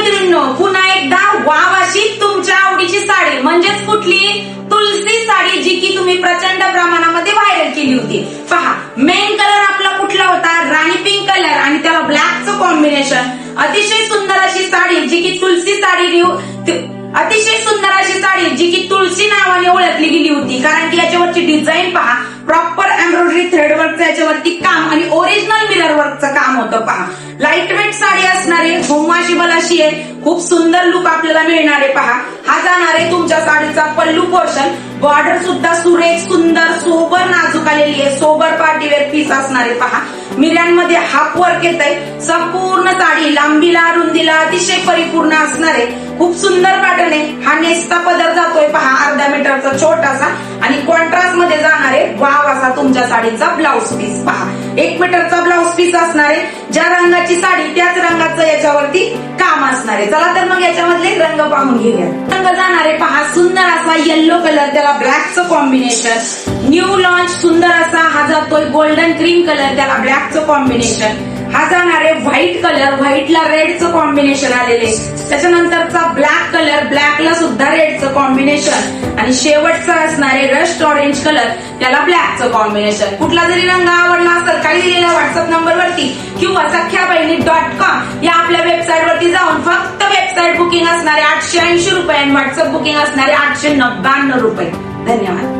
मैत्रिणींनो, पुन्हा एकदा वाव अशी तुमच्या आवडीची साडी म्हणजेच कुठली तुलसी साडी, जी की तुम्ही प्रचंड प्रमाणामध्ये व्हायरल केली होती. पहा, मेन कलर आपला कुठला होता? राणी पिंक कलर आणि त्याला ब्लॅकचं कॉम्बिनेशन. अतिशय सुंदर अशी साडी, जी की तुलसी साडी, अतिशय सुंदर अशी साडी जी की तुळशी नावाने ओळखली गेली होती. कारण की याच्यावरची डिझाईन पहा, प्रॉपर एम्ब्रॉयडरी थ्रेडवर्कचं याच्यावरती काम आणि ओरिजिनल मिरर वर्कचं काम होतं. पहा, लाईट वेट साडी असणार आहे, वॉशेबल अशी आहे, खूप सुंदर लुक आपल्याला मिळणार आहे. पहा, हा जाणार आहे तुमच्या साडीचा पल्लू पोर्शन. बॉर्डर सुद्धा सुरेख सुंदर सोबर नाजूक आलेली आहे, सोबर पार्टीवेअर पीस असणार आहे. पहा, मिऱ्यांमध्ये हाफ वर्क येत आहे. संपूर्ण साडी लांबीला रुंदीला अतिशय परिपूर्ण असणार आहे. खूप सुंदर पॅटर्न आहे. हा नेसता पदर जातोय पहा, अर्धा मीटरचा छोटासा आणि कॉन्ट्रास्ट मध्ये जाणार आहे वाव असा तुमच्या साडीचा ब्लाउज पीस. पहा, 1 मीटरचा ब्लाउज पीस असणार आहे. ज्या रंगाची साडी त्याच रंगाचं याच्यावरती काम असणार आहे. चला तर मग याच्यामधले रंग पाहून घेऊया. रंग जाणार आहे पहा, सुंदर असा येल्लो कलर, त्याला ब्लॅकचं कॉम्बिनेशन. न्यू लॉन्च सुंदर असा हा जातोय गोल्डन क्रीम कलर, त्याला ब्लॅकचं कॉम्बिनेशन. हा जाणार आहे व्हाईट कलर, व्हाईटला रेडचं कॉम्बिनेशन आलेले. त्याच्यानंतरचा ब्लॅक कलर, ब्लॅकला सुद्धा रेडचं कॉम्बिनेशन आणि शेवटचा असणार आहे रस्ट ऑरेंज कलर, त्याला ब्लॅकचं कॉम्बिनेशन. कुठला जरी रंग आवडला असेल काही दिलेल्या व्हॉट्सअप नंबरवरती किंवा सख्याबहिणी.com या आपल्या वेबसाईटवरती जाऊन फक्त वेबसाईट बुकिंग असणारे 880 रुपये आणि व्हॉट्सअप बुकिंग असणारे 899 रुपये. धन्यवाद.